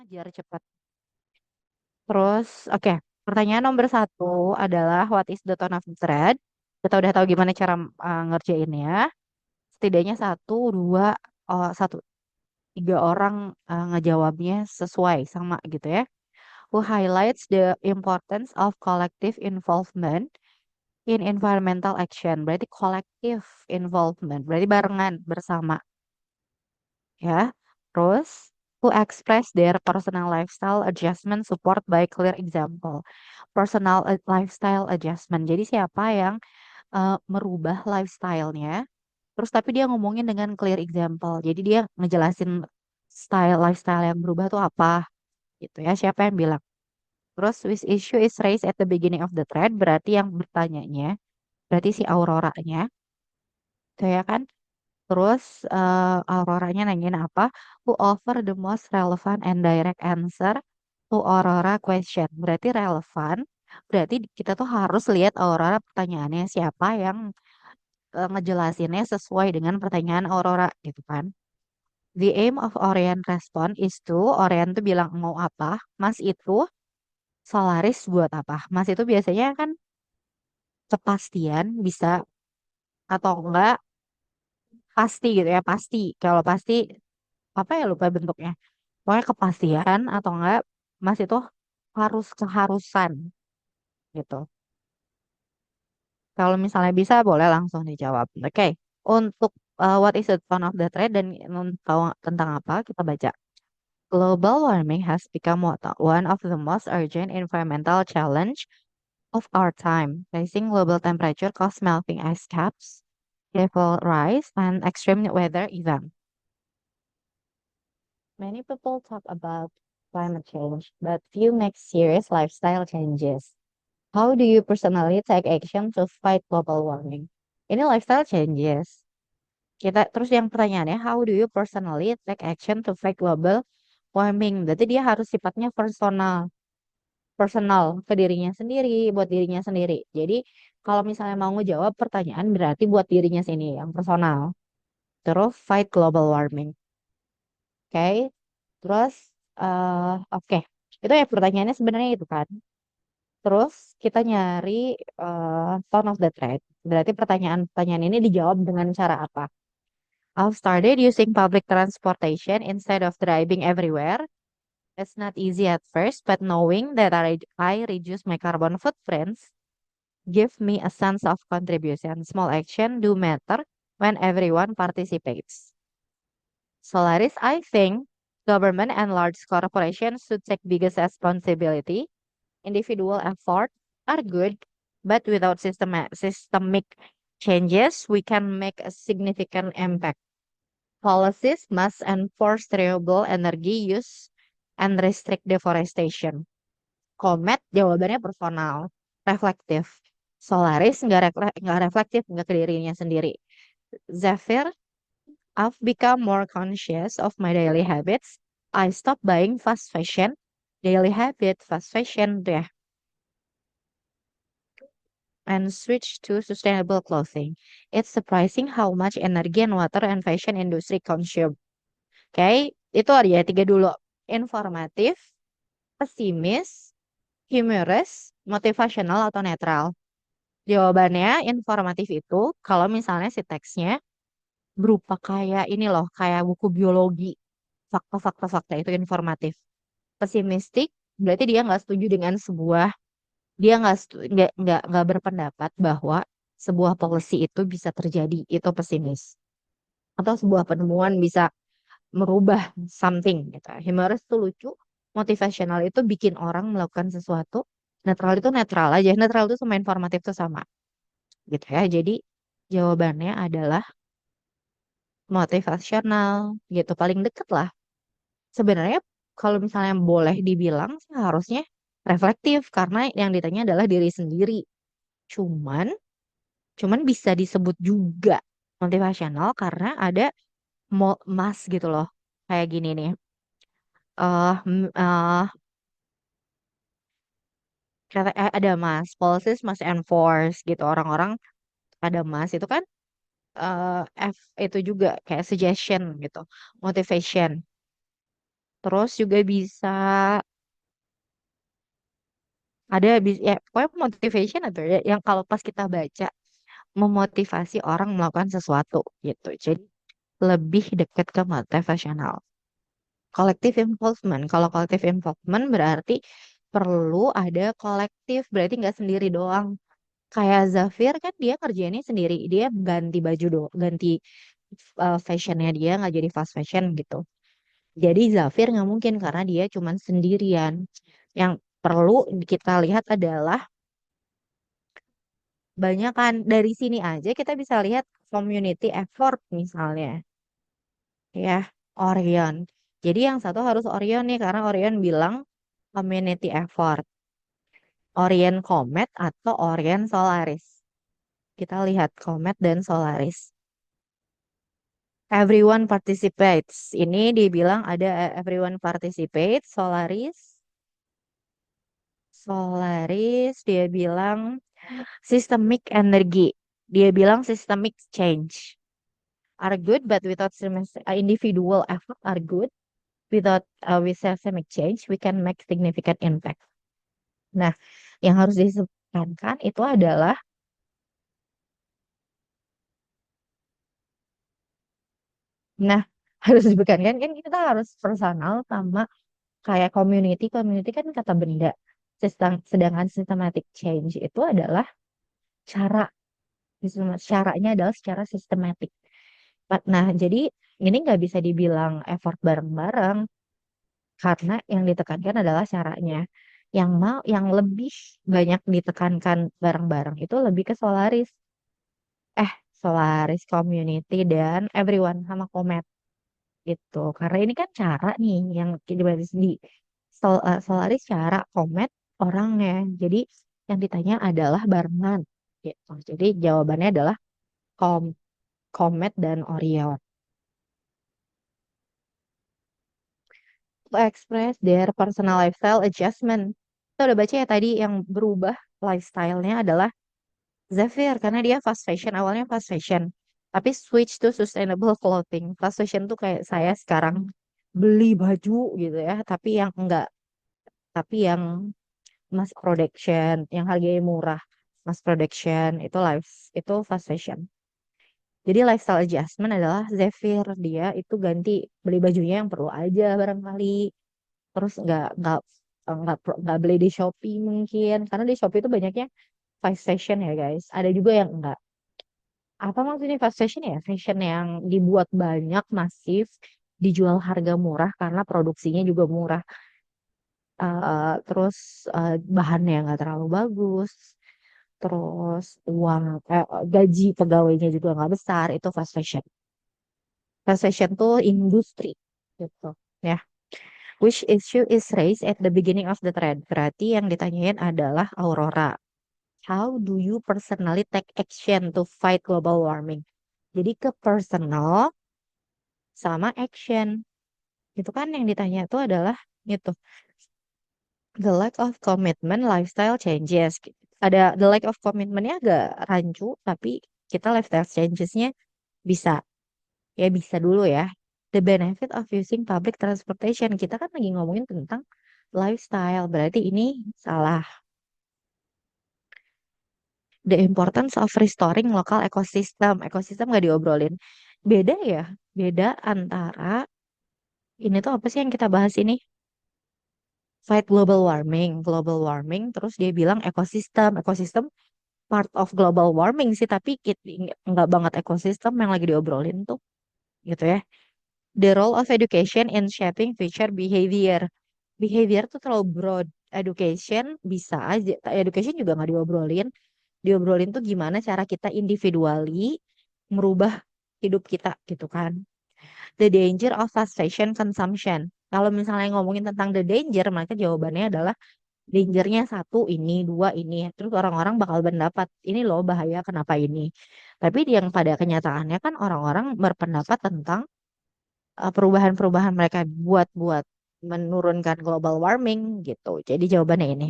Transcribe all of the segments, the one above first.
ngejar cepat. Terus, oke, pertanyaan nomor satu adalah what is the tone of the thread? Kita udah tahu gimana cara ngerjainnya. Setidaknya satu, dua, satu, tiga orang ngejawabnya sesuai sama gitu ya. Who highlights the importance of collective involvement in environmental action. Berarti collective involvement, berarti barengan, bersama ya. Terus, who express their personal lifestyle adjustment support by clear example. Personal lifestyle adjustment. Jadi siapa yang merubah lifestyle-nya, terus tapi dia ngomongin dengan clear example. Jadi dia ngejelasin lifestyle yang berubah tuh apa gitu ya. Siapa yang bilang? Terus which issue is raised at the beginning of the thread, berarti yang bertanyanya, berarti si Aurora-nya, tuh ya kan? Terus Auroranya nanyain apa? Who offer the most relevant and direct answer to Aurora question. Berarti relevan. Berarti kita tuh harus lihat Aurora pertanyaannya siapa yang ngejelasinnya sesuai dengan pertanyaan Aurora gitu kan. The aim of Orion respond is to Orion tuh bilang mau apa? Mas itu Solaris buat apa? Mas itu biasanya kan kepastian bisa atau enggak pasti gitu ya pasti. Kalau pasti apa ya lupa bentuknya. Pokoknya kepastian atau enggak Mas itu harus keharusan gitu. Kalau misalnya bisa boleh langsung dijawab. Oke. Untuk what is the tone of the thread dan tahu tentang apa kita baca. Global warming has become one of the most urgent environmental challenge of our time, rising global temperature cause melting ice caps, level rise, and extreme weather events. Many people talk about climate change, but few make serious lifestyle changes. How do you personally take action to fight global warming? Ini lifestyle changes. Kita terus yang pertanyaannya, how do you personally take action to fight global warming? Berarti dia harus sifatnya personal, personal ke dirinya sendiri, buat dirinya sendiri. Jadi kalau misalnya mau ngejawab pertanyaan berarti buat dirinya sendiri yang personal. Terus fight global warming. Oke. Terus oke. Itu ya pertanyaannya sebenarnya itu kan. Terus kita nyari tone of the thread. Berarti pertanyaan-pertanyaan ini dijawab dengan cara apa? I've started using public transportation instead of driving everywhere. It's not easy at first, but knowing that I reduce my carbon footprints give me a sense of contribution. Small action do matter when everyone participates. Solaris, I think government and large corporations should take biggest responsibility. Individual efforts are good, but without systemic changes, we can make a significant impact. Policies must enforce renewable energy use and restrict deforestation. Komet jawabannya personal, reflektif. Solaris nggak reflektif, nggak ke dirinya sendiri. Zephyr, I've become more conscious of my daily habits. I stop buying fast fashion. Daily habit, fast fashion, deh. And switch to sustainable clothing. It's surprising how much energy and water and fashion industry consume. Oke, itu ada ya tiga dulu. Informatif, pesimis, humorous, motivational atau netral. Jawabannya informatif itu kalau misalnya si teksnya berupa kayak ini loh, kayak buku biologi. Fakta-fakta fakta itu informatif. Pesimistik berarti dia nggak setuju dengan dia nggak berpendapat bahwa sebuah policy itu bisa terjadi, itu pesimis. Atau sebuah penemuan bisa merubah something gitu. Humorous itu lucu, motivational itu bikin orang melakukan sesuatu, netral itu netral aja. Netral itu sama informatif itu sama gitu ya. Jadi jawabannya adalah motivational gitu, paling deket lah. Sebenarnya kalau misalnya boleh dibilang sih harusnya reflektif karena yang ditanya adalah diri sendiri. Cuman, cuman bisa disebut juga motivational karena ada mas gitu loh. Kayak gini nih. eh m- eh, ada mas, policies must enforce gitu. Orang-orang ada mas itu kan F itu juga kayak suggestion gitu, motivation. Terus juga bisa ada ya pokoknya motivation atau ya yang kalau pas kita baca memotivasi orang melakukan sesuatu gitu. Jadi lebih dekat ke motivational. Collective involvement. Kalau collective involvement berarti perlu ada kolektif, berarti nggak sendiri doang. Kayak Zafir kan dia kerjanya sendiri, dia ganti baju do, ganti fashionnya dia nggak jadi fast fashion gitu. Jadi Zafir nggak mungkin karena dia cuman sendirian. Yang perlu kita lihat adalah banyak kan dari sini aja kita bisa lihat community effort misalnya ya Orion. Jadi yang satu harus Orion nih karena Orion bilang community effort. Orion Comet atau Orion Solaris. Kita lihat Comet dan Solaris. Everyone participates. Ini dibilang ada everyone participates. Solaris. Solaris dia bilang systemic energy. Dia bilang systemic change are good, but without individual effort are good. Without with systemic change, we can make significant impact. Nah, yang harus disebutkan itu adalah, nah harus disebutkan kan kita harus personal sama kayak community. Community kan kata benda. Sedangkan systematic change itu adalah cara. Caranya adalah secara sistematik. Nah, jadi ini nggak bisa dibilang effort bareng-bareng karena yang ditekankan adalah caranya. Yang lebih banyak ditekankan bareng-bareng itu lebih ke Solaris. Solaris Community dan Everyone sama Komet gitu. Karena ini kan cara nih yang dibahas di Solaris cara, Komet orangnya. Jadi yang ditanya adalah barengan gitu. Jadi jawabannya adalah Kom Komet dan Orion. To express their personal lifestyle adjustment. Kita udah baca ya tadi yang berubah lifestyle-nya adalah Zephyr karena dia fast fashion, awalnya fast fashion. Tapi switch to sustainable clothing. Fast fashion tuh kayak saya sekarang beli baju gitu ya, tapi yang mass production, yang harganya murah. Mass production itu fast fashion. Jadi lifestyle adjustment adalah Zephyr, dia itu ganti beli bajunya yang perlu aja barangkali. Terus nggak beli di Shopee mungkin karena di Shopee itu banyaknya fast fashion ya guys. Ada juga yang enggak. Apa maksudnya fast fashion ya? Fashion yang dibuat banyak, masif, dijual harga murah karena produksinya juga murah. Terus bahannya nggak terlalu bagus. Terus gaji pegawainya juga nggak besar. Itu fast fashion. Fast fashion tuh industri gitu. Ya. Which issue is raised at the beginning of the trend? Berarti yang ditanyain adalah Aurora. How do you personally take action to fight global warming? Jadi ke personal sama action. Itu kan yang ditanya itu adalah itu. The lack of commitment, lifestyle changes. Ada the lack of commitmentnya agak rancu, tapi kita lifestyle changesnya bisa. Ya bisa dulu ya. The benefit of using public transportation. Kita kan lagi ngomongin tentang lifestyle. Berarti ini salah. The importance of restoring local ecosystem. Ekosistem nggak diobrolin. Beda ya. Beda antara ini tuh apa sih yang kita bahas ini? Fight global warming. Global warming. Terus dia bilang ekosistem. Ekosistem part of global warming sih. Tapi nggak banget ekosistem yang lagi diobrolin tuh. Gitu ya. The role of education in shaping future behavior. Behavior tuh terlalu broad. Education bisa aja. Education juga nggak diobrolin. Diobrolin tuh gimana cara kita individually merubah hidup kita gitu kan. The danger of fast fashion consumption. Kalau misalnya ngomongin tentang the danger, maka jawabannya adalah dangernya satu ini, dua ini. Terus orang-orang bakal berpendapat, ini loh bahaya kenapa ini. Tapi yang pada kenyataannya kan orang-orang berpendapat tentang perubahan-perubahan mereka buat menurunkan global warming gitu. Jadi jawabannya ini.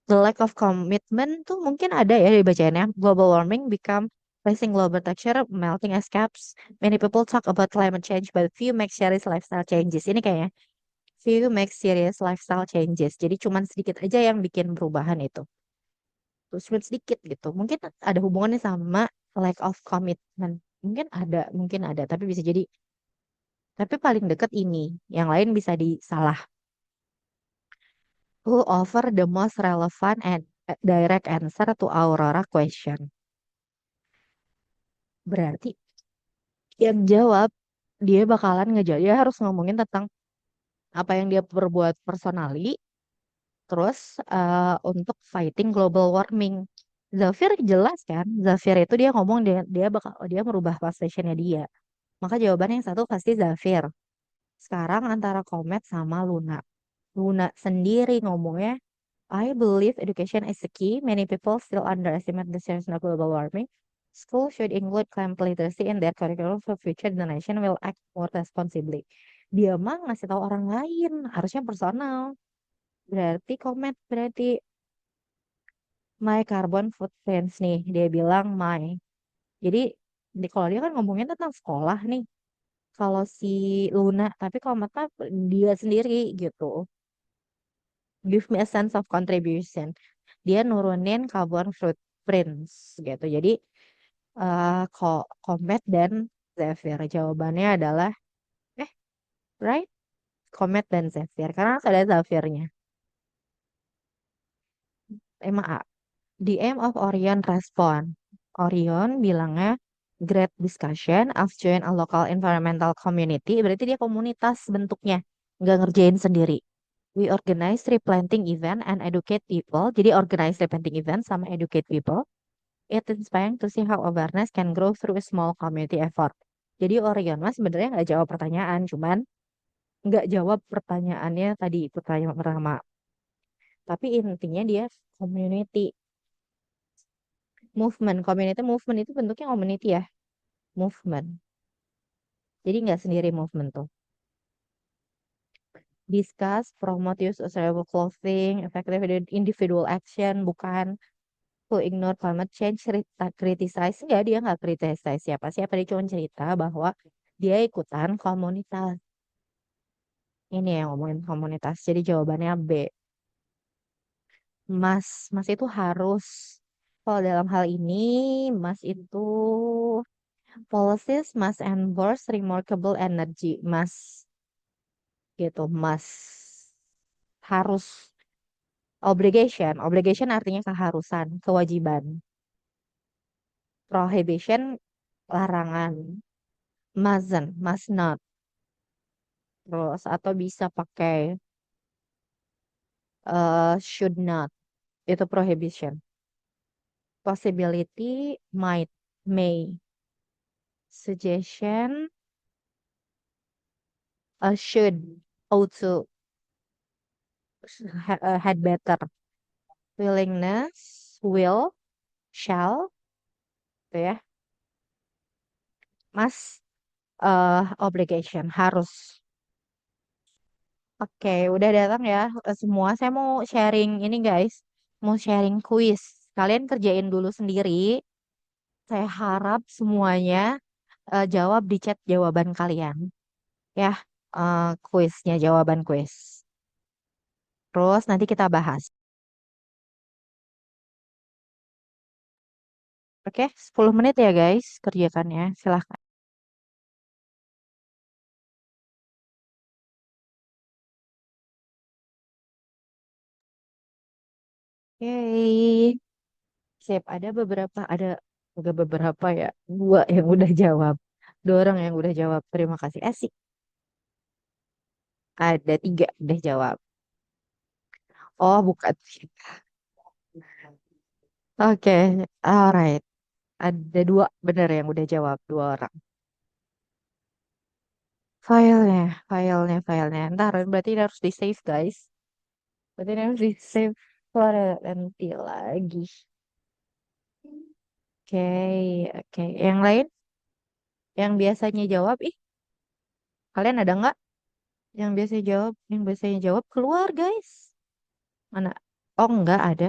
The lack of commitment tuh mungkin ada ya dibacainnya. Global warming become rising global temperature, melting ice caps. Many people talk about climate change, but few make serious lifestyle changes. Ini kayaknya few make serious lifestyle changes. Jadi cuman sedikit aja yang bikin perubahan itu. Terus cuma sedikit gitu. Mungkin ada hubungannya sama lack of commitment. Mungkin ada, tapi bisa jadi. Tapi paling deket ini, yang lain bisa disalah. Who offer the most relevant and direct answer to Aurora question? Berarti yang jawab dia bakalan ngejawab. Dia harus ngomongin tentang apa yang dia perbuat personally, terus untuk fighting global warming. Zafir jelas kan? Zafir itu dia ngomong dia merubah positionnya dia. Maka jawabannya yang satu pasti Zafir. Sekarang antara Komet sama Luna. Luna sendiri ngomongnya, I believe education is the key. Many people still underestimate the seriousness of global warming. School should include climate literacy in their curriculum for future generation will act more responsibly. Dia mah ngasih tahu orang lain, harusnya personal. Berarti Komet berarti my carbon footprints nih. Dia bilang my. Jadi kalau dia kan ngomongin tentang sekolah nih. Kalau si Luna, tapi kalau Mata dia sendiri gitu. Give me a sense of contribution. Dia nurunin carbon footprints gitu. Jadi kok Comet dan Zephyr jawabannya adalah eh right Comet dan Zephyr karena harus ada Zephyrnya. Emang A. The aim of Orion respond. Orion bilangnya great discussion. I've joined a local environmental community. Berarti dia komunitas bentuknya. Nggak ngerjain sendiri. We organize tree planting event and educate people. Jadi organize tree planting event sama educate people. It's inspiring to see how awareness can grow through a small community effort. Jadi Orion mas sebenarnya nggak jawab pertanyaan, cuman nggak jawab pertanyaannya tadi pertanyaan pertama. Tapi intinya dia community movement, community movement itu bentuknya community ya, movement. Jadi nggak sendiri movement tuh. Discuss, promote use of sustainable clothing, effective individual action, bukan who ignore climate change, criticize. Enggak, dia nggak criticize siapa-siapa. Dia cuma cerita bahwa dia ikutan komunitas. Ini yang ngomongin komunitas. Jadi jawabannya B. Mas itu harus. Kalau dalam hal ini, Mas itu policies must endorse remarkable energy. Mas gitu, Mas harus obligation. Obligation artinya keharusan, kewajiban. Prohibition larangan. Must not. Terus atau bisa pakai should not. Itu prohibition. Possibility might, may. Suggestion should, ought to, had better. Willingness, will, shall, gitu ya. Mas obligation harus. Oke, udah datang ya semua. Saya mau sharing ini guys, mau sharing quiz. Kalian kerjain dulu sendiri. Saya harap semuanya jawab di chat jawaban kalian. Ya, kuisnya, jawaban kuis. Terus nanti kita bahas. Oke, 10 menit ya guys kerjakannya. Silahkan. Oke, sip. Ada beberapa ya. Dua yang udah jawab. Dua orang yang udah jawab. Terima kasih. Asik. Ada tiga udah jawab. Oh, bukan. Oke, alright. Ada dua bener yang udah jawab. Dua orang. Filenya. Ntar berarti ini harus di save guys. Berarti ini harus di save for nanti lagi. Oke, oke. Yang lain, yang biasanya jawab, ih, kalian ada nggak? Yang biasanya jawab keluar guys. Mana? Oh, nggak ada.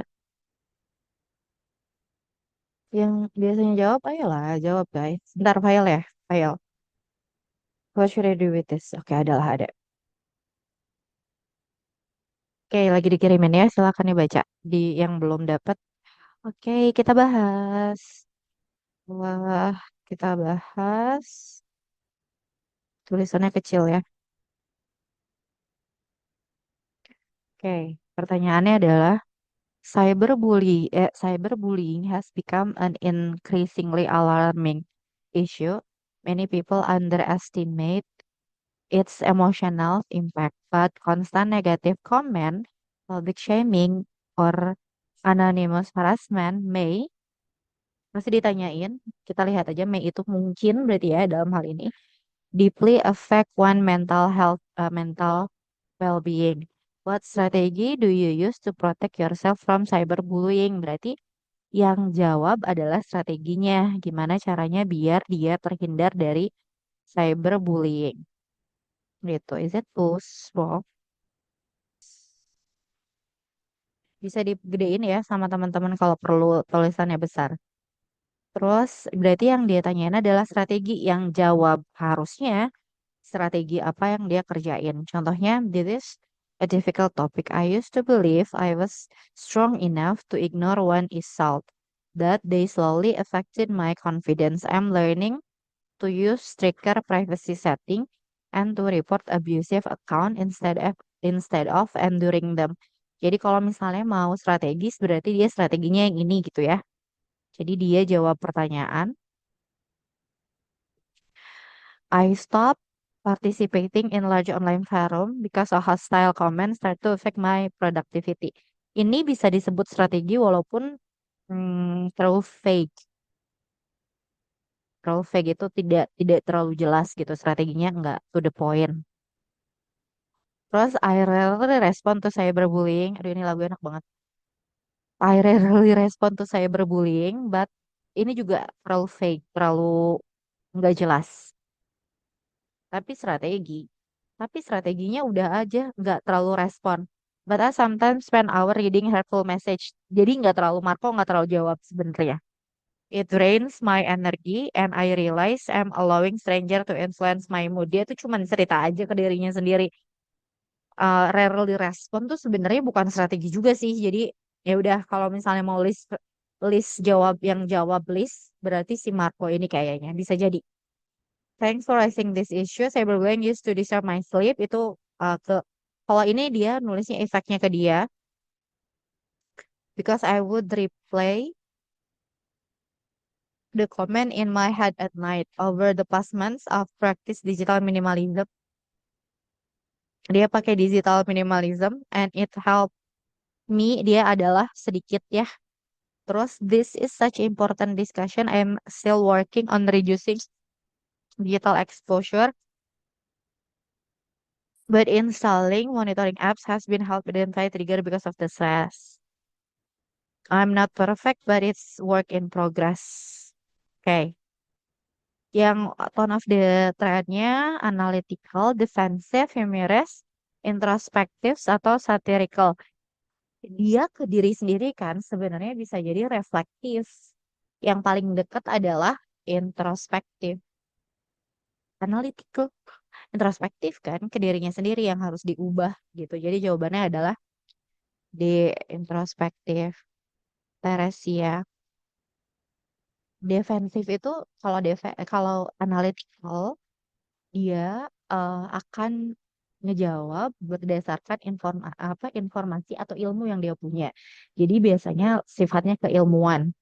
Yang biasanya jawab, ayolah jawab guys. Bentar, file ya, file. What should I do with this? Oke, adalah ada. Oke, lagi dikirimin ya. Silakan dibaca. Di yang belum dapat. Oke, kita bahas. Wah, kita bahas. Tulisannya kecil ya. Oke, pertanyaannya adalah cyberbullying has become an increasingly alarming issue. Many people underestimate its emotional impact, but constant negative comment, public shaming, or anonymous harassment masih ditanyain, kita lihat aja may itu mungkin berarti ya dalam hal ini deeply affect one mental well-being. What strategy do you use to protect yourself from cyberbullying? Berarti yang jawab adalah strateginya. Gimana caranya biar dia terhindar dari cyberbullying. Gitu. Is it push, Bob? Bisa digedein ya sama teman-teman kalau perlu tulisannya besar. Terus berarti yang dia tanyain adalah strategi yang jawab harusnya strategi apa yang dia kerjain. Contohnya, this is a difficult topic. I used to believe I was strong enough to ignore one insult. That they slowly affected my confidence. I'm learning to use stricter privacy setting and to report abusive account instead of enduring them. Jadi kalau misalnya mau strategis berarti dia strateginya yang ini gitu ya. Jadi dia jawab pertanyaan, I stopped participating in large online forum because a hostile comment start to affect my productivity. Ini bisa disebut strategi walaupun terlalu fake. Terlalu fake itu tidak terlalu jelas gitu strateginya nggak to the point. Terus I rarely respond to cyberbullying. Aduh ini lagu enak banget. I rarely respond to cyberbullying, but ini juga terlalu fake, terlalu nggak jelas. Tapi strategi. Tapi strateginya udah aja nggak terlalu respon. But I sometimes spend hour reading hurtful message. Jadi nggak terlalu Marco nggak terlalu jawab sebenarnya. It drains my energy and I realize I'm allowing stranger to influence my mood. Dia tuh cuma cerita aja ke dirinya sendiri. Rarely respon tuh sebenarnya bukan strategi juga sih. Jadi ya udah kalau misalnya mau list list jawab yang jawab list berarti si Marco ini kayaknya bisa jadi. Thanks for raising this issue. Cyberbullying used to disturb my sleep. Itu ke kalau ini dia nulisnya efeknya ke dia because I would replay the comment in my head at night. Over the past months of practice digital minimalism, dia pakai digital minimalism and it helped me. Dia adalah sedikit ya. Terus this is such important discussion. I'm still working on reducing digital exposure. But installing monitoring apps has been helped identify trigger because of the stress. I'm not perfect, but it's work in progress. Oke, yang tone of the thread-nya analytical, defensive, humorous, introspektif, atau satirical. Dia ke diri sendiri kan sebenarnya bisa jadi reflektif. Yang paling dekat adalah introspektif. Analytical, introspektif kan ke dirinya sendiri yang harus diubah gitu. Jadi jawabannya adalah di introspektif. Teresia. Defensif itu kalau analytical dia akan ngejawab berdasarkan informasi atau ilmu yang dia punya. Jadi biasanya sifatnya keilmuan.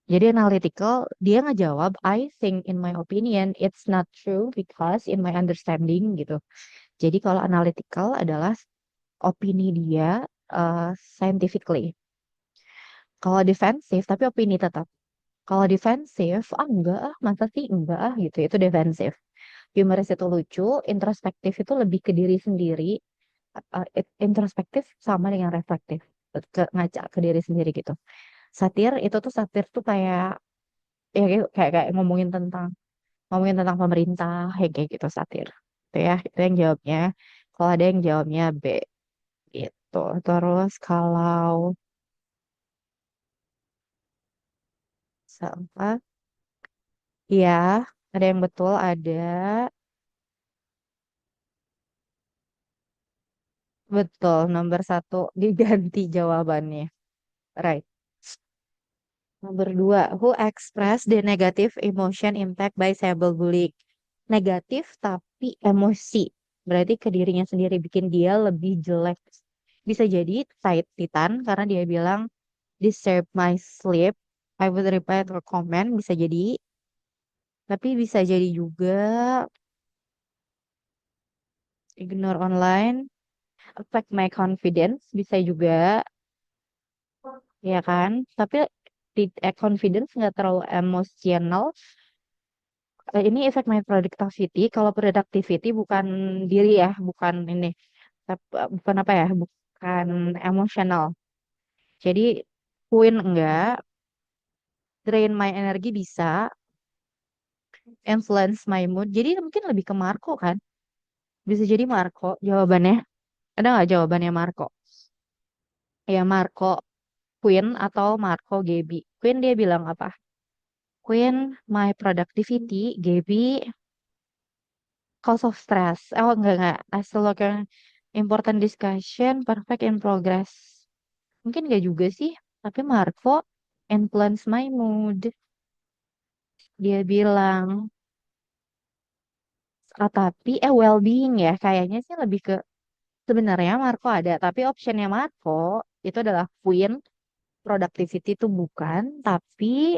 Jadi analytical dia ngejawab I think in my opinion it's not true because in my understanding gitu. Jadi kalau analytical adalah opini dia scientifically. Kalau defensif tapi opini tetap. Kalau defensif, enggak masa sih enggak gitu. Itu defensif. Humoris itu lucu, introspektif itu lebih ke diri sendiri. Introspektif sama dengan reflektif, ngaca ke diri sendiri gitu. Satir tuh kayak ya kayak ngomongin tentang pemerintah, kayak gitu satir. Itu ya, itu yang jawabnya. Kalau ada yang jawabnya B gitu. Terus kalau Apa? Iya, ada yang betul, ada. Betul, nomor satu diganti jawabannya. Right. Nomor dua, who express the negative emotion impact by cyberbullying? Negatif tapi emosi. Berarti ke dirinya sendiri bikin dia lebih jelek. Bisa jadi tight titan karena dia bilang disturb my sleep. I would reply or comment. Bisa jadi. Tapi bisa jadi juga ignore online. Affect my confidence. Bisa juga. Ya kan? Tapi confidence nggak terlalu emosional. Ini efek my productivity. Kalau productivity bukan diri ya, bukan ini, bukan apa ya, bukan emosional. Jadi queen enggak, drain my energi bisa, influence my mood. Jadi mungkin lebih ke Marco kan? Bisa jadi Marco jawabannya. Ada nggak jawabannya Marco? Ya Marco Queen atau Marco Gaby. Queen dia bilang apa? Queen my productivity, Gaby cause of stress. Oh enggak. As a local important discussion, perfect in progress. Mungkin enggak juga sih. Tapi Marco influence my mood. Dia bilang, tapi well-being ya. Kayaknya sih lebih ke sebenarnya Marco ada. Tapi optionnya Marco itu adalah Queen. Productivity itu bukan. Tapi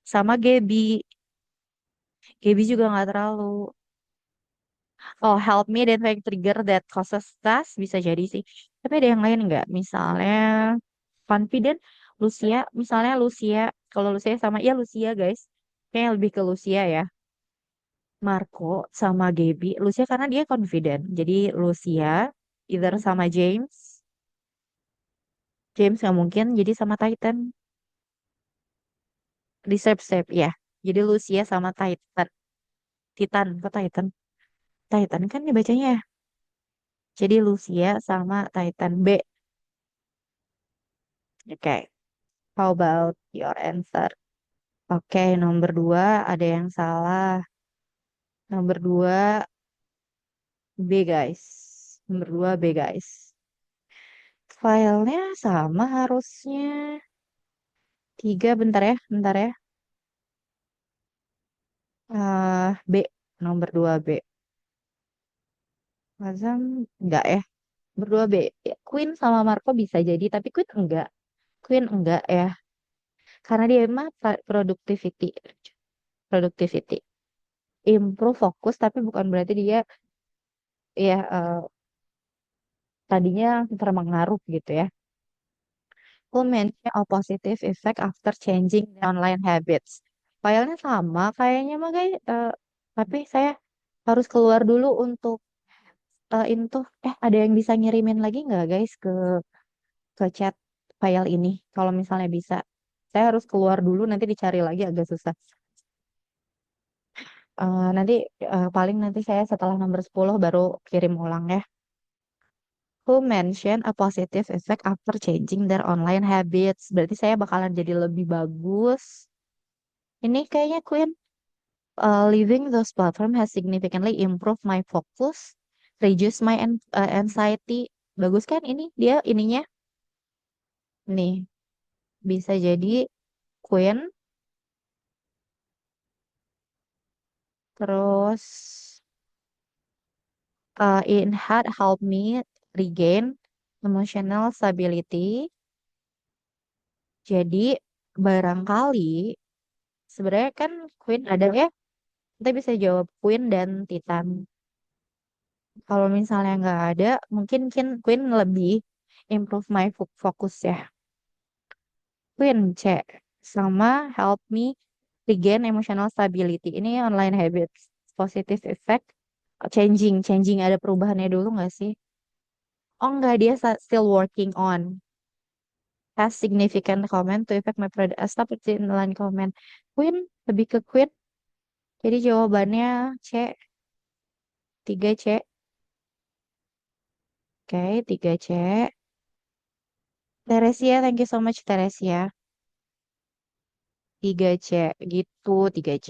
sama Gaby. Gaby juga nggak terlalu. Oh, help me then make trigger that causes stress. Bisa jadi sih. Tapi ada yang lain nggak? Misalnya confident Lucia, misalnya Lucia, kalau Lucia sama ya Lucia guys, kayaknya lebih ke Lucia ya. Marco sama Gaby, Lucia karena dia confident, jadi Lucia either sama James, James nggak mungkin, jadi sama Titan, reserve safe ya. Jadi Lucia sama Titan, Titan ke Titan, Titan kan dibacanya ya. Jadi Lucia sama Titan B. Oke, how about your answer? Oke, nomor dua ada yang salah. Nomor dua B guys. Nomor dua B guys. Filenya sama harusnya. Tiga bentar ya, bentar ya. B, nomor dua B. Azam enggak ya. Nomor dua B. Ya, Queen sama Marco bisa jadi, tapi Queen enggak. Queen enggak ya. Karena dia mah productivity. Productivity. Improve fokus, tapi bukan berarti dia ya tadinya terpengaruh gitu ya. Who mention a positive effect after changing the online habits. Filenya sama kayaknya mah guys, tapi saya harus keluar dulu untuk ini tuh. Ada yang bisa ngirimin lagi nggak guys ke chat file ini? Kalau misalnya bisa, saya harus keluar dulu. Nanti dicari lagi agak susah. Nanti paling nanti saya setelah nomor 10 baru kirim ulang ya. Who mention a positive effect after changing their online habits? Berarti saya bakalan jadi lebih bagus. Ini kayaknya Queen. Leaving those platform has significantly improved my focus, reduce my anxiety. Bagus kan ini dia ininya? Nih, bisa jadi Queen, terus it had helped me regain emotional stability. Jadi barangkali sebenarnya kan Queen ada ya, kita bisa jawab Queen dan Titan. Kalau misalnya nggak ada, mungkin Queen lebih improve my focus ya. Queen C sama help me regain emotional stability. Ini online habits, positive effect, changing ada perubahannya dulu nggak sih? Oh enggak, dia still working on has significant comment to affect my product. Stop in line comment. Queen lebih ke Queen. Jadi jawabannya C, 3C. Oke, 3C. Teresia, thank you so much Teresia. 3C gitu, 3C.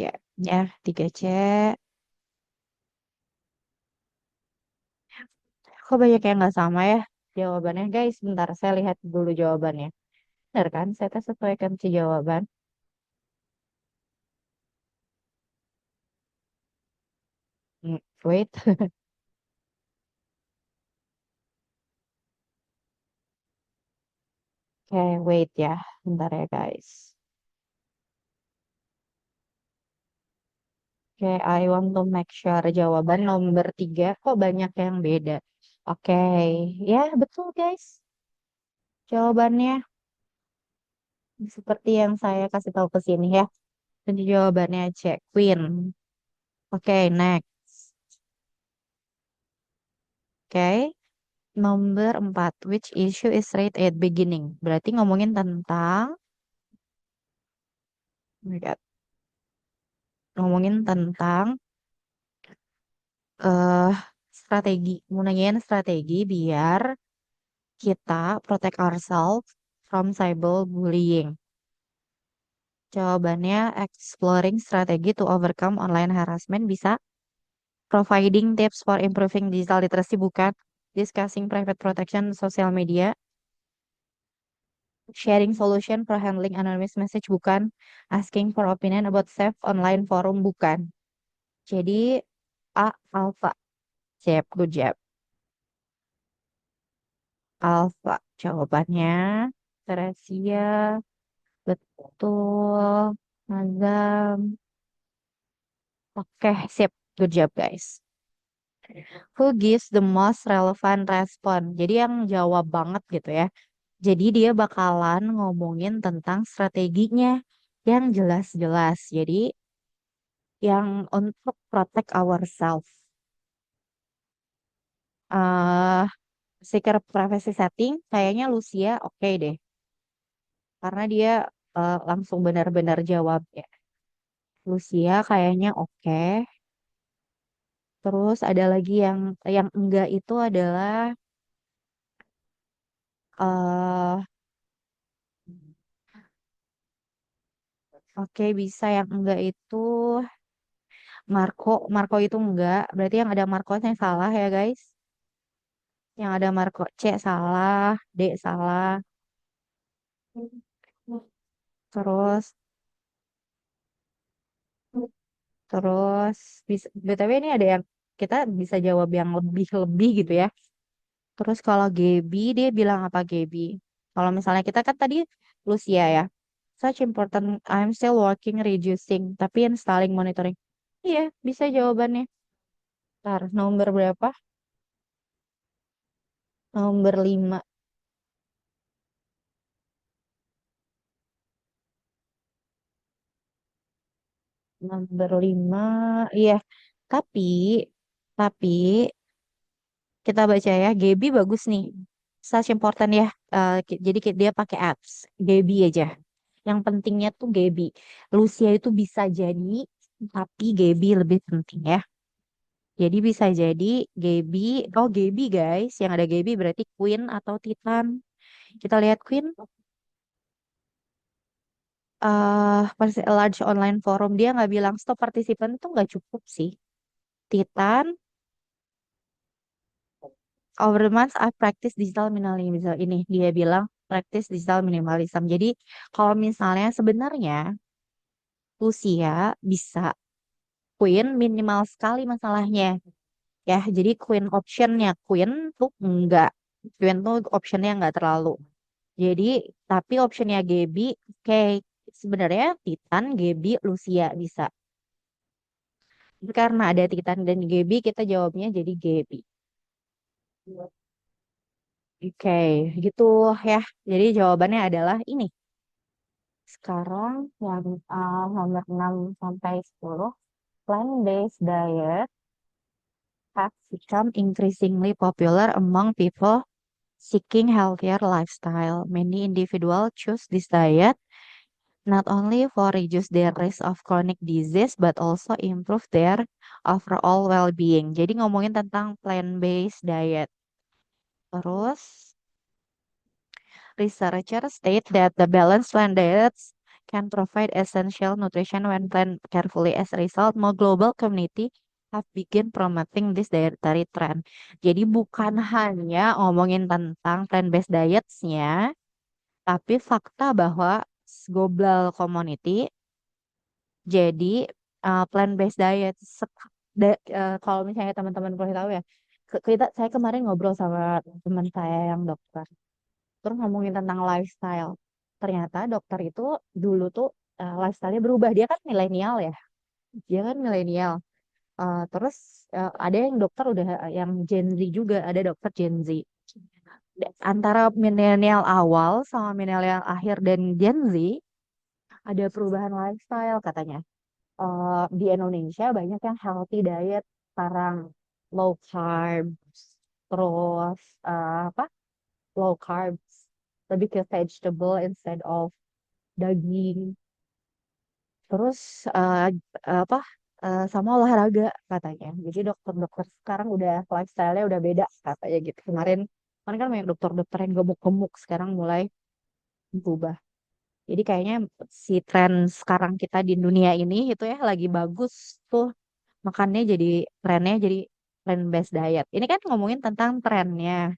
Ya, 3C. Kok banyak yang nggak sama ya jawabannya, guys? Bentar, saya lihat dulu jawabannya. Benar kan? Saya tes sesuaikan si jawaban. Wait. Oke, wait ya. Bentar ya, guys. Oke, I want to make sure jawaban nomor 3 kok banyak yang beda. Oke, ya betul guys. Jawabannya seperti yang saya kasih tahu ke sini ya. Jadi jawabannya C, Queen. Oke, next. Oke, nomor 4. Which issue is right at beginning? Berarti ngomongin tentang, oh my God, ngomongin tentang eh strategi. Mau nanyain strategi biar kita protect ourselves from cyberbullying. Jawabannya exploring strategi to overcome online harassment bisa. Providing tips for improving digital literacy bukan. Discussing private protection social media. Sharing solution for handling anonymous message bukan. Asking for opinion about safe online forum bukan. Jadi A, alpha. Siap, good job. Alpha. Jawabannya. Teresia. Betul. Nazam. Oke, sip. Good job, guys. Who gives the most relevant response? Jadi yang jawab banget gitu ya. Jadi dia bakalan ngomongin tentang strateginya yang jelas-jelas. Jadi yang untuk protect ourselves. eh Secret privacy setting kayaknya Lucia oke deh. Karena dia langsung benar-benar jawab ya. Lucia kayaknya oke. Terus ada lagi yang enggak itu adalah eh oke bisa yang enggak itu Marco. Marco itu enggak. Berarti yang ada Marco yang salah ya guys. Yang ada Marco C salah, D salah. Terus terus bisa BTW ini ada yang kita bisa jawab yang lebih-lebih gitu ya. Terus kalau Gaby dia bilang apa Gaby? Kalau misalnya kita kan tadi Lucia ya. Such important I'm still working reducing tapi installing monitoring. Iya, bisa jawabannya. Ntar, nomor berapa? Nomor 5. Nomor 5. Iya. Tapi tapi kita baca ya, Gaby bagus nih. Such important ya. Jadi dia pakai apps. Gaby aja. Yang pentingnya tuh Gaby. Lucia itu bisa jadi, tapi Gaby lebih penting ya. Jadi bisa jadi Gaby. Oh Gaby guys, yang ada Gaby berarti Queen atau Titan. Kita lihat Queen. Large online forum dia nggak bilang stop participant tuh nggak cukup sih. Titan. Over the months, I practice digital minimalism. Ini dia bilang practice digital minimalism. Jadi kalau misalnya sebenarnya Lucia bisa Queen minimal sekali masalahnya. Ya, jadi Queen optionnya Queen tuh enggak. Queen tuh optionnya enggak terlalu. Jadi tapi optionnya Gaby, oke. Sebenarnya Titan, Gaby, Lucia bisa. Karena ada Titan dan Gaby, kita jawabnya jadi Gaby. Oke, gitu ya. Jadi jawabannya adalah ini. Sekarang yang nomor 6 sampai 10, plant-based diet have become increasingly popular among people seeking healthier lifestyle. Many individuals choose this diet not only for reduce their risk of chronic disease but also improve their overall well-being. Jadi ngomongin tentang plant-based diet. Terus researchers state that the balanced plant diets can provide essential nutrition when planned carefully. As a result, more global community have begin promoting this dietary trend. Jadi bukan hanya ngomongin tentang plant-based diets-nya, tapi fakta bahwa global community jadi plant-based diet kalau misalnya teman-teman boleh tahu ya, saya kemarin ngobrol sama teman saya yang dokter, terus ngomongin tentang lifestyle. Ternyata dokter itu dulu tuh lifestyle-nya berubah. Dia kan milenial ya, dia kan milenial. Terus ada yang dokter udah yang Gen Z juga, ada dokter Gen Z. Antara milenial awal sama milenial akhir dan Gen Z ada perubahan lifestyle katanya. Di Indonesia banyak yang healthy diet sekarang, low carb, terus apa, low carbs, lebih ke vegetable instead of daging, terus eh, apa, sama olahraga katanya. Jadi dokter-dokter sekarang udah lifestyle-nya udah beda katanya gitu. Kemarin kemarin kan banyak dokter-dokter yang gemuk-gemuk, sekarang mulai berubah. Jadi kayaknya si tren sekarang kita di dunia ini itu ya lagi bagus tuh, makannya jadi trennya jadi plant based diet. Ini kan ngomongin tentang trennya.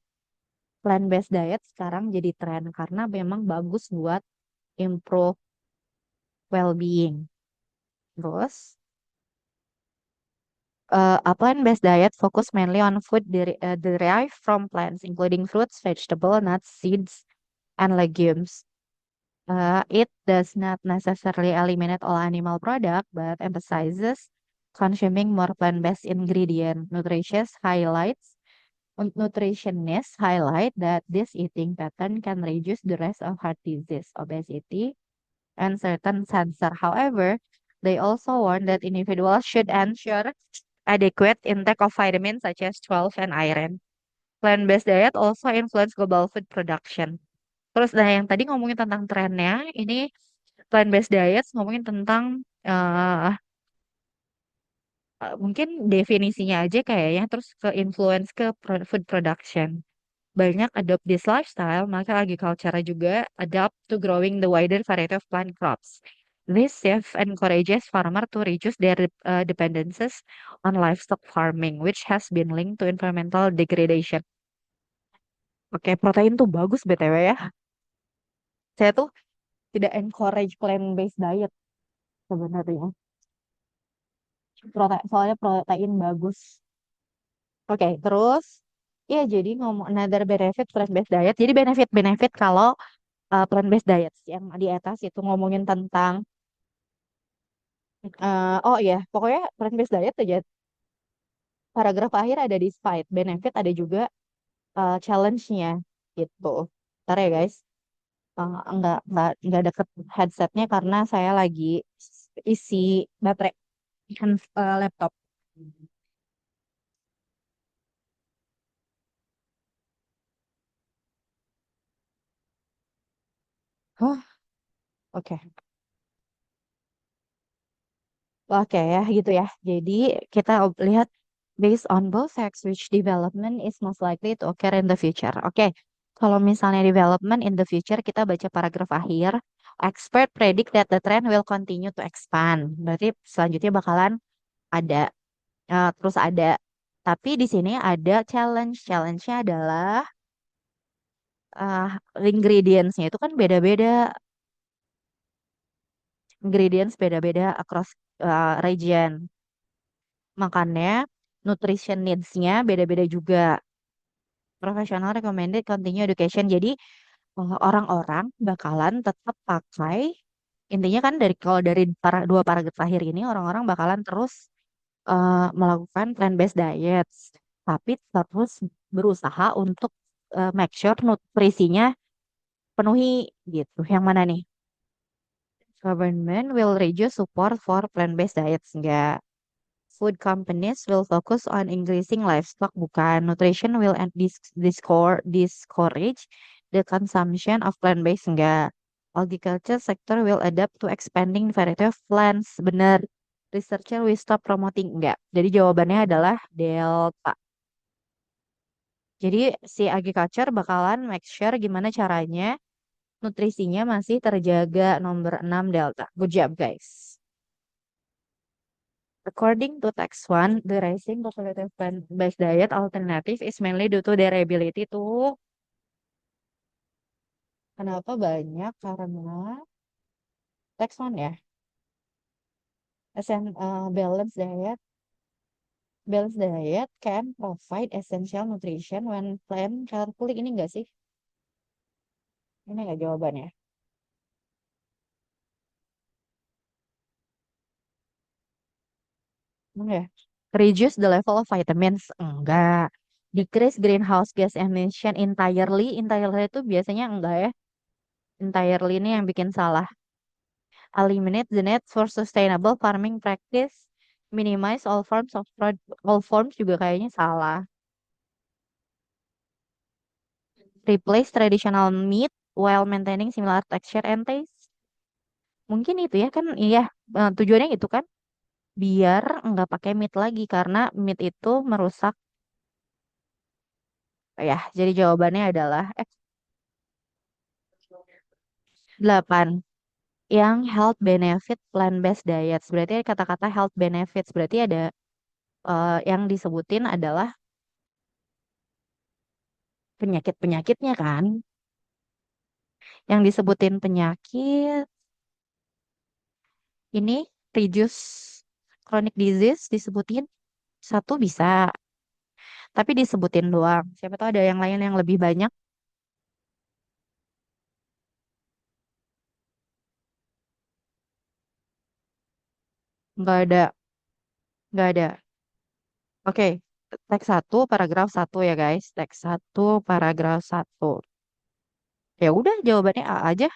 Plant based diet sekarang jadi tren karena memang bagus buat improve well-being. Terus a plant-based diet focus mainly on food derived from plants, including fruits, vegetables, nuts, seeds, and legumes. It does not necessarily eliminate all animal product, but emphasizes consuming more plant-based ingredient. Nutritionists highlight that this eating pattern can reduce the risk of heart disease, obesity, and certain cancer. However, they also warn that individuals should ensure adequate intake of vitamins such as 12 and iron. Plant-based diet also influence global food production. Terus, nah yang tadi ngomongin tentang trennya, ini plant-based diet ngomongin tentang mungkin definisinya aja kayaknya, terus ke influence ke food production. Banyak adopt this lifestyle, maka agriculture juga adapt to growing the wider variety of plant crops. This shift encourages farmer to reduce their dependencies on livestock farming, which has been linked to environmental degradation. Oke, protein tuh bagus BTW ya. Saya tuh tidak encourage plant-based diet sebenarnya. Soalnya protein bagus. Oke, terus ya jadi ngomong another benefit plant-based diet. Jadi benefit-benefit kalau plant-based diet yang di atas itu ngomongin tentang oh iya, pokoknya plant-based diet aja. Paragraf akhir ada despite benefit, ada juga challenge-nya gitu. Ntar ya guys. Enggak deket headsetnya karena saya lagi isi baterai laptop. Oh, oke. Oke ya, gitu ya. Jadi kita lihat based on both facts which development is most likely to occur in the future. Oke, kalau misalnya development in the future, kita baca paragraf akhir. Expert predict that the trend will continue to expand. Berarti selanjutnya bakalan ada, terus ada. Tapi di sini ada challenge. Challenge-nya adalah uh, ingredients-nya itu kan beda-beda. Ingredients beda-beda across region. Makanya nutrition needs-nya beda-beda juga. Professional recommended continue education. Jadi orang-orang bakalan tetap pakai, intinya kan dari kalau dari dua paragraf terakhir ini orang-orang bakalan terus melakukan plant-based diets, tapi terus berusaha untuk make sure nutrisinya penuhi gitu. Yang mana nih? Government will reduce support for plant-based diets. Enggak. Food companies will focus on increasing livestock, bukan. Nutrition will discourage the consumption of plant-based, enggak. Agriculture sector will adapt to expanding variety of plants, benar. Researcher will stop promoting, enggak. Jadi jawabannya adalah delta. Jadi si agriculture bakalan make sure gimana caranya nutrisinya masih terjaga. Nomor 6 Delta. Good job, guys. According to text one, the rising popularity of plant-based diet alternative is mainly due to their ability to. Kenapa banyak? Karena text one ya. Balanced diet can provide essential nutrition when planned carefully. Ini enggak sih? Ini enggak jawabannya. Enggak ya? Reduce the level of vitamins. Enggak. Decrease greenhouse gas emission entirely. Entirely itu biasanya enggak ya. Entirely ini yang bikin salah. Eliminate the need for sustainable farming practice. Minimize all forms of fraud. All forms juga kayaknya salah. Replace traditional meat while maintaining similar texture and taste. Mungkin itu ya kan iya tujuannya itu kan biar nggak pakai meat lagi karena meat itu merusak ya. Jadi jawabannya adalah 8 yang health benefit plant-based diets. Berarti kata-kata health benefits berarti ada yang disebutin adalah penyakit-penyakitnya kan. Yang disebutin penyakit ini reduce chronic disease disebutin satu bisa, tapi disebutin doang. Siapa tahu ada yang lain yang lebih banyak. Nggak ada, nggak ada. Oke, teks satu paragraf satu ya guys. Teks satu paragraf satu. Ya udah jawabannya A aja.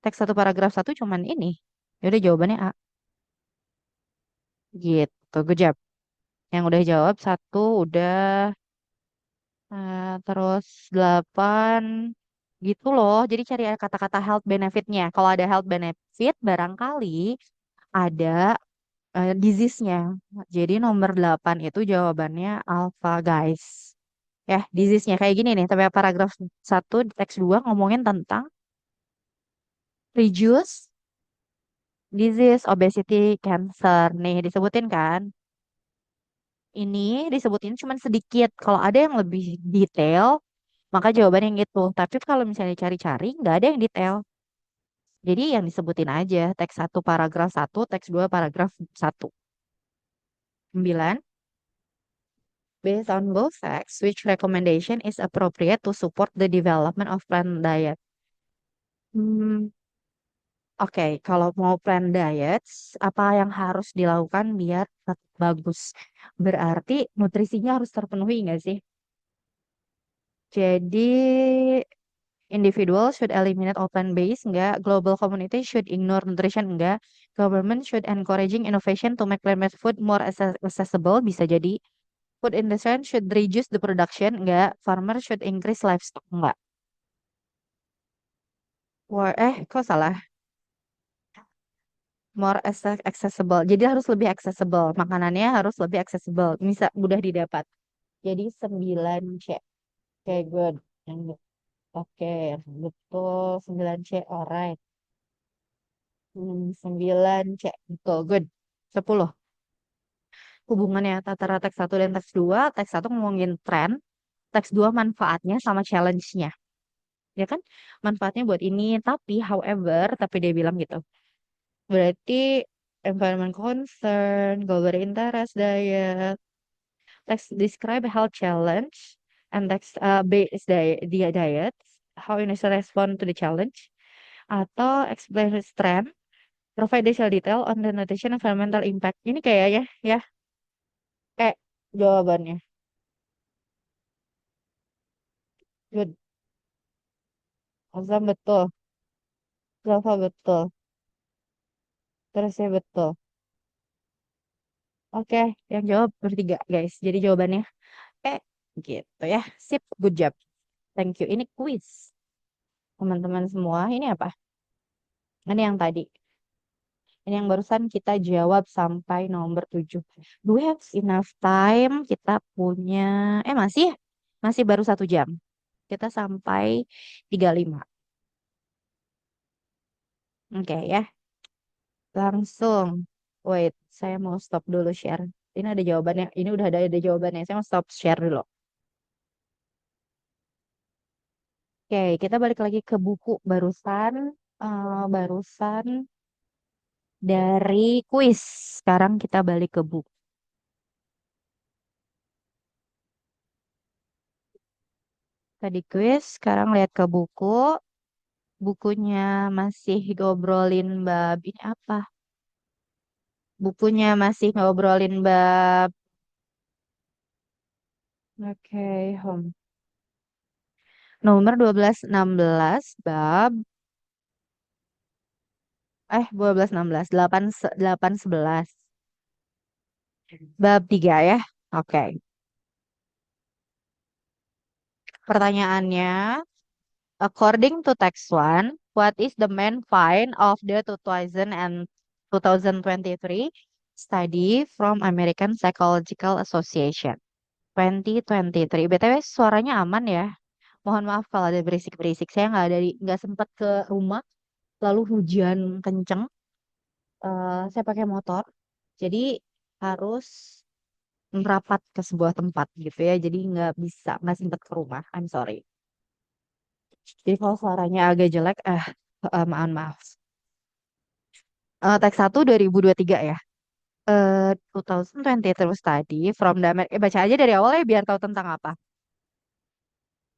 Teks satu paragraf satu cuman ini. Ya udah jawabannya A. Gitu, good job. Yang udah jawab satu udah terus 8 gitu loh. Jadi cari kata-kata health benefitnya. Kalau ada health benefit barangkali ada disease-nya. Jadi nomor 8 itu jawabannya alpha guys. Ya, disease-nya kayak gini nih. Tapi paragraf satu teks 2 ngomongin tentang reduce disease, obesity, cancer. Nih disebutin kan. Ini disebutin cuma sedikit. Kalau ada yang lebih detail, maka jawabannya yang itu. Tapi kalau misalnya cari-cari, nggak ada yang detail. Jadi yang disebutin aja. Teks satu paragraf satu, teks 2 paragraf satu. 9. Based on both facts, which recommendation is appropriate to support the development of plant diet? Hmm, oke, kalau mau plant diets, apa yang harus dilakukan biar tetap bagus? Berarti nutrisinya harus terpenuhi nggak sih? Jadi individual should eliminate all plant-based, enggak. Global community should ignore nutrition, enggak. Government should encouraging innovation to make plant-based food more accessible, bisa jadi. Food industry should reduce the production, enggak. Farmer should increase livestock, enggak. Kok salah? More accessible. Jadi harus lebih accessible. Makanannya harus lebih accessible. Bisa mudah didapat. Jadi 9C. Oke, good. Oke, betul. 9C, alright. 9C. Betul, good. 10. Hubungannya antara teks satu dan teks 2. Teks satu ngomongin tren. Teks 2 manfaatnya sama challenge-nya. Ya kan? Manfaatnya buat ini. Tapi, however, tapi dia bilang gitu. Berarti environment concern, global interest, diet. Teks describe health challenge. And teks base diet. How Indonesia respond to the challenge. Atau explain trend. Provide detail detail on the nutrition environmental impact. Ini kayaknya ya, kayak jawabannya. Good. Azam betul. Java betul. Terusnya betul. Oke, yang jawab bertiga, guys. Jadi jawabannya eh gitu ya. Sip, good job. Thank you. Ini quiz. Teman-teman semua, ini apa? Ini yang tadi. Ini yang barusan kita jawab sampai nomor 7. Do we have enough time? Kita punya, masih ya? Masih baru 1 jam. Kita sampai 35. Oke ya, langsung. Wait, saya mau stop dulu share. Ini ada jawabannya. Ini udah ada jawabannya. Saya mau stop share dulu. Oke, kita balik lagi ke buku barusan. Barusan dari kuis. Sekarang kita balik ke buku. Tadi kuis, sekarang lihat ke buku. Bukunya masih ngobrolin bab ini apa? Bukunya masih ngobrolin bab. Oke, home. Nomor 1216 bab 12 16 8 8 11. Bab 3 ya. Oke. Pertanyaannya, according to text 1, what is the main find of the 2000 and 2023 study from American Psychological Association 2023? BTW suaranya aman ya. Mohon maaf kalau ada berisik-berisik. Saya nggak sempat ke rumah. Lalu hujan kenceng. Saya pakai motor. Jadi harus merapat ke sebuah tempat gitu ya. Jadi nggak sempat ke rumah. I'm sorry. Jadi kalau suaranya agak jelek, maaf maaf. Teks 1 2023 ya. 2023 study from the baca aja dari awal ya biar tahu tentang apa.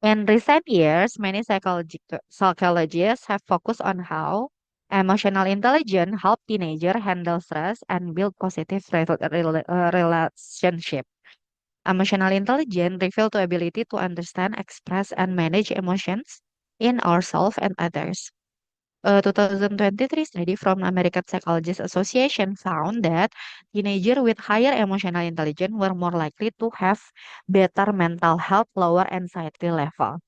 In recent years, many psychologists have focused on how emotional intelligence help teenagers handle stress and build positive relationship. Emotional intelligence reveal the ability to understand, express, and manage emotions in ourselves and others. A 2023 study from American Psychologists Association found that teenagers with higher emotional intelligence were more likely to have better mental health, lower anxiety level.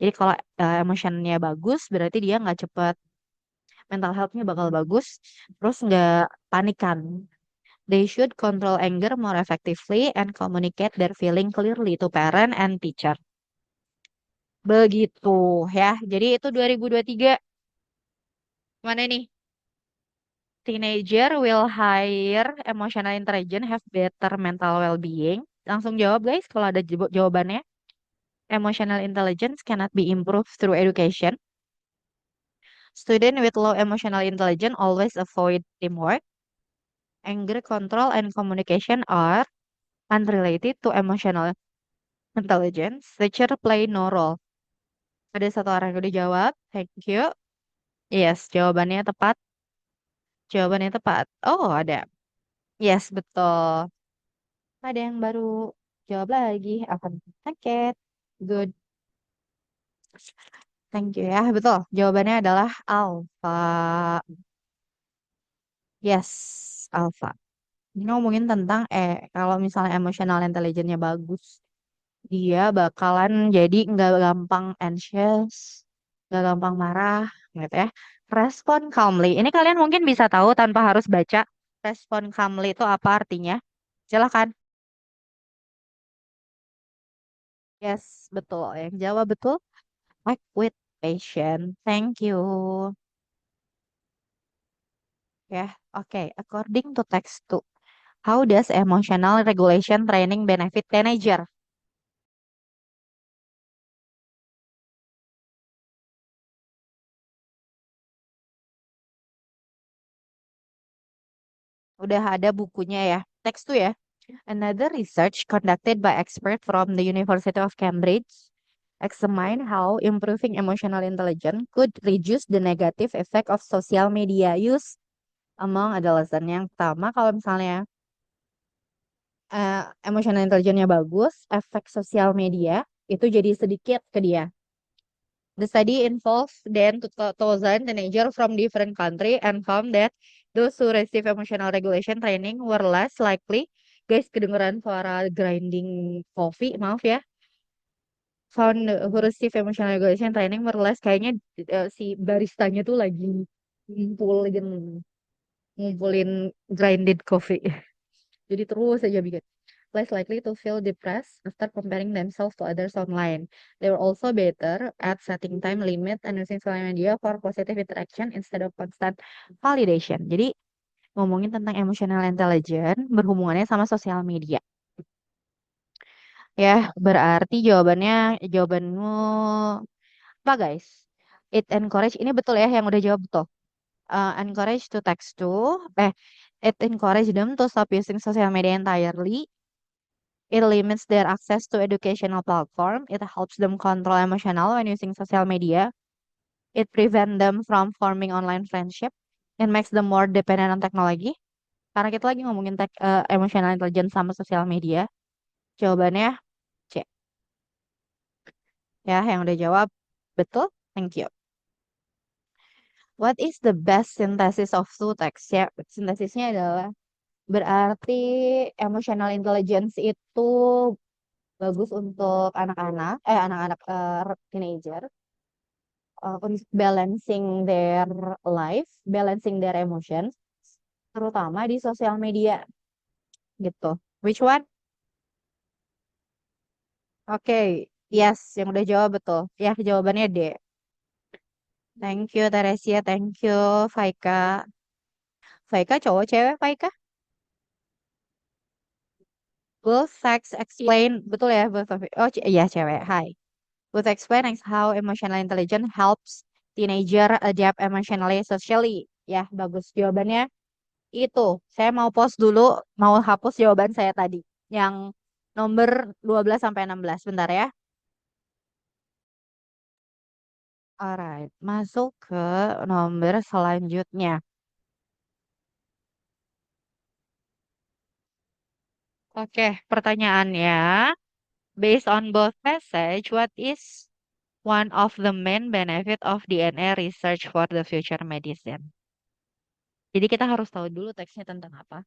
Jadi kalau emotionnya bagus, berarti dia nggak cepet, mental health-nya bakal bagus, terus nggak panikan. They should control anger more effectively and communicate their feeling clearly to parent and teacher. Begitu ya. Jadi itu 2023. Mana nih? Teenager will higher emotional intelligence, have better mental well-being. Langsung jawab guys kalau ada jawabannya. Emotional intelligence cannot be improved through education. Student with low emotional intelligence always avoid teamwork. Anger control and communication are unrelated to emotional intelligence. Teacher play no role. Ada satu orang yang udah jawab. Thank you. Yes, jawabannya tepat. Jawabannya tepat. Oh, ada. Yes, betul. Ada yang baru jawab lagi. Akan sakit. Good. Thank you ya. Betul. Jawabannya adalah alpha. Yes, alpha. Ini ngomongin tentang kalau misalnya emotional intelligence-nya bagus, dia bakalan jadi nggak gampang anxious, nggak gampang marah, gitu ya. Respon calmly. Ini kalian mungkin bisa tahu tanpa harus baca. Respon calmly itu apa artinya? Silakan. Yes, betul. Yang jawab betul. Act with patience. Thank you. Ya, oke. According to text 2, how does emotional regulation training benefit teenager? Udah ada bukunya ya. Teks tuh ya. Another research conducted by experts from the University of Cambridge examine how improving emotional intelligence could reduce the negative effect of social media use among adolescents. Yang pertama, kalau misalnya emotional intelligence-nya bagus, efek sosial media itu jadi sedikit ke dia. The study involved then 2,000 teenagers from different countries and found that those who receive emotional regulation training were less likely. Guys, kedengeran suara grinding coffee, maaf ya. Found who receive emotional regulation training were less. Kayaknya si baristanya tuh lagi ngumpulin ngumpulin grinded coffee. Jadi terus aja bikin. less likely to feel depressed after comparing themselves to others online. They were also better at setting time limit and using social media for positive interaction instead of constant validation. Jadi ngomongin tentang emotional intelligence berhubungannya sama sosial media. Ya, berarti jawabanmu apa guys? It encourage, ini betul ya yang udah jawab betul. Encourage to text to, it encourage them to stop using social media entirely. It limits their access to educational platform. It helps them control emotional when using social media. It prevents them from forming online friendship. It makes them more dependent on technology. Karena kita lagi ngomongin emotional intelligence sama sosial media. Jawabannya C. Ya, yang udah jawab betul. Thank you. What is the best synthesis of two text? Ya, sintesisnya adalah berarti emotional intelligence itu bagus untuk anak-anak teenager, untuk balancing their life, balancing their emotions, terutama di sosial media gitu. Which one? Oke, yes, yang udah jawab betul. Ya, jawabannya D. Thank you, Teresia. Thank you, Faika. Faika cowok cewek, Faika? Both facts explain, betul ya, both of it. Oh, iya cewek. Hai. Both explain how emotional intelligence helps teenager adapt emotionally, socially. Ya, bagus jawabannya. Itu, saya mau pause dulu, mau hapus jawaban saya tadi. Yang nomor 12 sampai 16. Bentar ya. Alright, masuk ke nomor selanjutnya. Oke, pertanyaannya. Based on both passage, what is one of the main benefit of DNA research for the future medicine? Jadi kita harus tahu dulu teksnya tentang apa.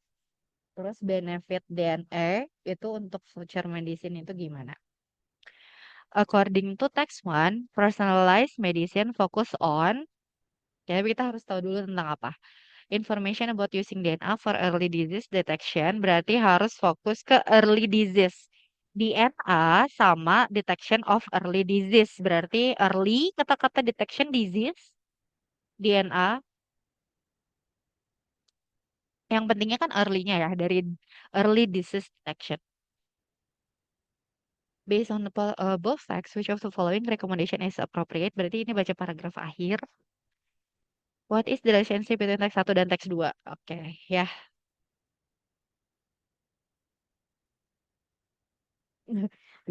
Terus benefit DNA itu untuk future medicine itu gimana? According to text one, personalized medicine focus on, ya kita harus tahu dulu tentang apa. Information about using DNA for early disease detection berarti harus fokus ke early disease. DNA sama detection of early disease. Berarti early, kata-kata detection disease, DNA. Yang pentingnya kan early-nya ya, dari early disease detection. Based on both facts, which of the following recommendation is appropriate? Berarti ini baca paragraf akhir. What is the relationship between teks 1 dan teks 2? Oke, ya.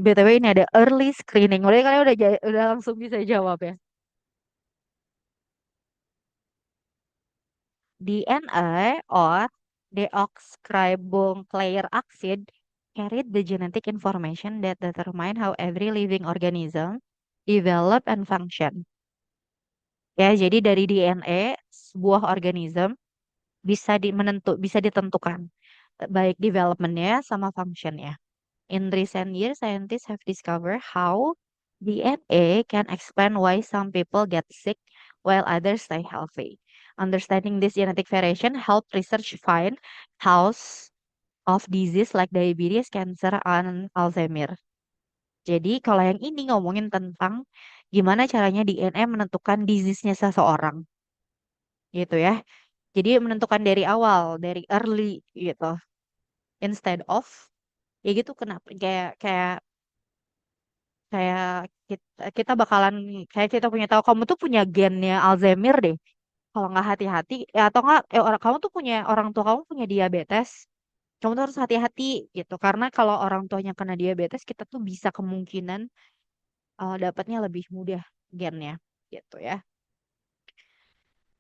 BTW ini ada early screening. Mulai kalian udah langsung bisa jawab ya. DNA or deoxyribonucleic acid carried the genetic information that determine how every living organism develop and function. Ya, jadi dari DNA sebuah organisme bisa ditentukan baik developmentnya sama functionnya. In recent years, scientists have discovered how DNA can explain why some people get sick while others stay healthy. Understanding this genetic variation help research find cause of disease like diabetes, cancer, and Alzheimer. Jadi kalau yang ini ngomongin tentang gimana caranya DNA menentukan disease-nya seseorang, gitu ya. Jadi menentukan dari awal, dari early gitu. Instead of ya gitu kenapa kayak kayak kayak kita bakalan kayak kita punya tahu kamu tuh punya gennya Alzheimer deh. Kalau nggak hati-hati ya atau nggak orang kamu tuh punya orang tua kamu punya diabetes. Kamu tuh harus hati-hati gitu karena kalau orang tuanya kena diabetes kita tuh bisa kemungkinan dapatnya lebih mudah gennya gitu ya.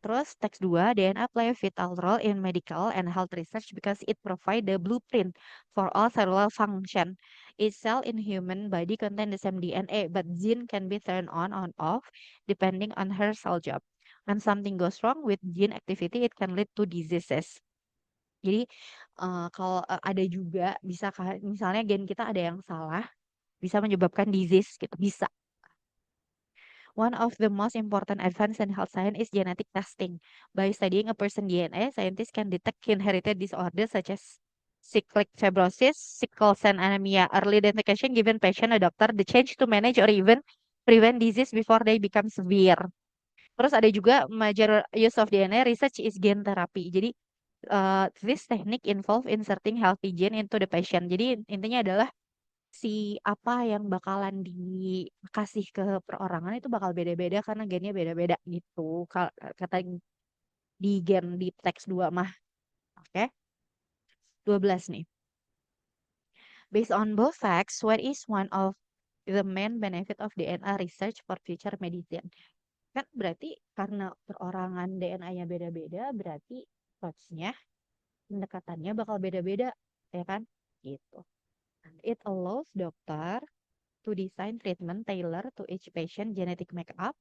Terus teks 2, DNA play a vital role in medical and health research because it provide the blueprint for all cellular function. Each cell in human body contain the same DNA, but gene can be turned on off depending on her cell job. When something goes wrong with gene activity, it can lead to diseases. Jadi kalau ada juga bisa misalnya gen kita ada yang salah, bisa menyebabkan disease gitu, bisa. One of the most important advances in health science is genetic testing. By studying a person's DNA, scientists can detect inherited disorders such as cyclic fibrosis, sickle cell anemia. Early identification given patient a doctor the change to manage or even prevent disease before they become severe. Terus ada juga major use of DNA research is gene therapy. Jadi this technique involve inserting healthy gene into the patient. Jadi intinya adalah si apa yang bakalan dikasih ke perorangan itu bakal beda-beda karena gennya beda-beda gitu. Kata di gen di teks 2 mah. Oke. 12 nih. Based on both facts, what is one of the main benefit of DNA research for future medicine? Kan berarti karena perorangan DNA-nya beda-beda, berarti approach-nya, pendekatannya bakal beda-beda, ya kan? Gitu. It allows dokter to design treatment tailor to each patient genetic makeup.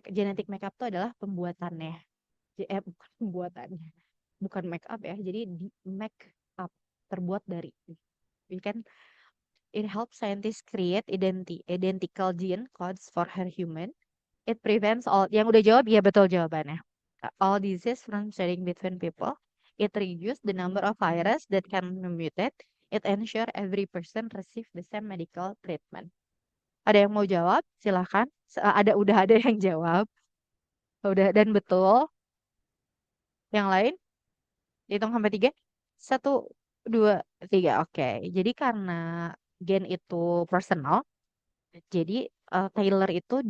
Genetic makeup itu adalah pembuatannya. Bukan pembuatannya. Bukan makeup ya. Jadi di make up terbuat dari. We can it helps scientists create identical gene codes for her human. It prevents all yang udah jawab ya betul jawabannya. All disease from sharing between people. It reduces the number of virus that can mutate. It ensure every person receive the same medical treatment. Ada yang mau jawab? Silahkan. Udah ada yang jawab. Udah dan betul. Yang lain? Hitung sampai 3. 1, 2, 3. Oke. Jadi karena gen itu personal, jadi Taylor itu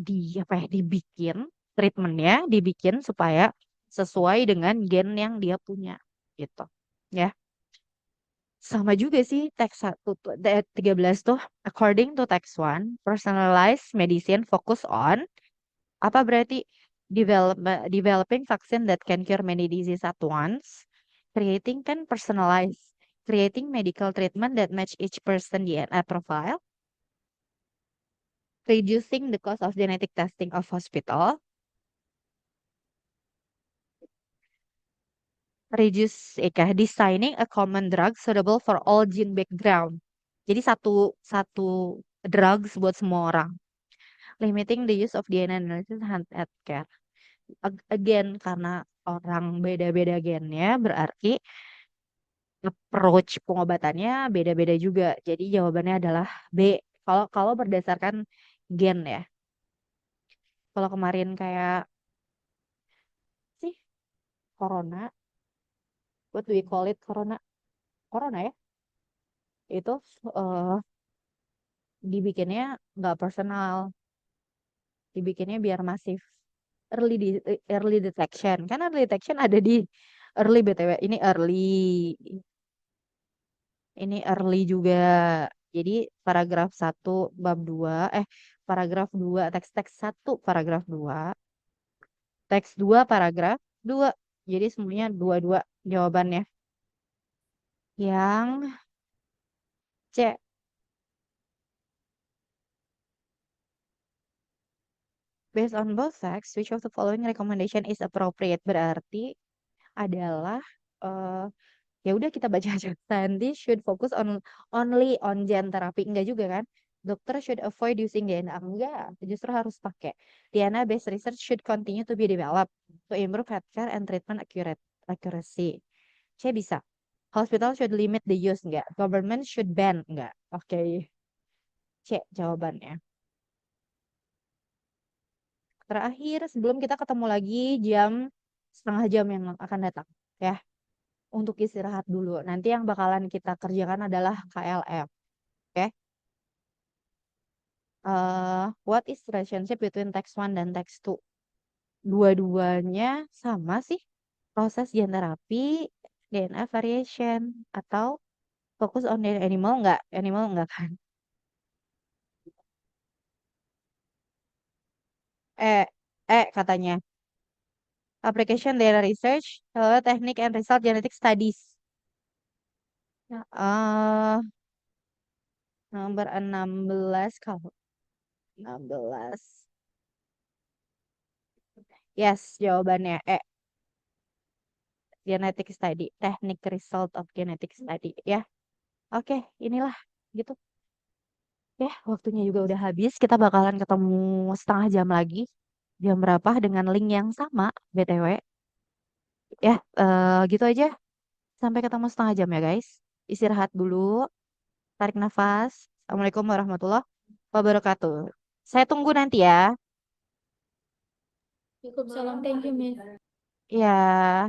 dibikin treatmentnya dibikin supaya sesuai dengan gen yang dia punya gitu. Ya. Sama juga sih teks 13 tuh. According to text 1, personalized medicine focus on apa berarti developing vaksin that can cure many disease at once. Creating kan personalized. Creating medical treatment that match each person DNA profile. Reducing the cost of genetic testing of hospital. Designing a common drug suitable for all gene background. Jadi satu satu drugs buat semua orang. Limiting the use of DNA analysis and healthcare. Again, karena orang beda-beda gennya, berarti approach pengobatannya beda-beda juga. Jadi jawabannya adalah B. Kalau kalau berdasarkan gen ya. Kalau kemarin kayak sih corona, what do we call it corona? Corona ya. Itu eh, dibikinnya nggak personal, dibikinnya biar masif. Early detection. Kan early detection ada di early BTW. Ini early juga. Jadi paragraf 1 bab 2 paragraf 2 teks-teks 1 paragraf 2 teks 2 paragraf 2. Jadi semuanya 2-2 jawabannya. Yang C. Based on both facts, which of the following recommendation is appropriate? Berarti adalah eh ya udah kita baca aja. Scientists should focus only on gene therapy. Enggak juga kan? Dokter should avoid using DNA. Enggak, justru harus pakai. DNA-based research should continue to be developed to improve healthcare and treatment accuracy. C bisa. Hospital should limit the use. Enggak. Government should ban. Enggak. Oke. C jawabannya. Terakhir, sebelum kita ketemu lagi setengah jam yang akan datang. Ya, untuk istirahat dulu. Nanti yang bakalan kita kerjakan adalah KLM. Oke. What is relationship between text 1 dan text 2? Dua-duanya sama sih. Proses gen terapi, DNA variation, atau fokus on the animal enggak? Animal enggak kan? Eh, katanya. Application data research, technique and result genetic studies. eh nomor 16 kalau 16. Yes, jawabannya genetic study, teknik result of genetic study ya. Oke, inilah gitu. Ya, waktunya juga udah habis. Kita bakalan ketemu setengah jam lagi. Jam berapa dengan link yang sama, BTW. Ya, gitu aja. Sampai ketemu setengah jam ya guys. Istirahat dulu, tarik nafas. Assalamualaikum warahmatullahi wabarakatuh. Saya tunggu nanti ya. Waalaikumsalam, thank you, Miss. Ya.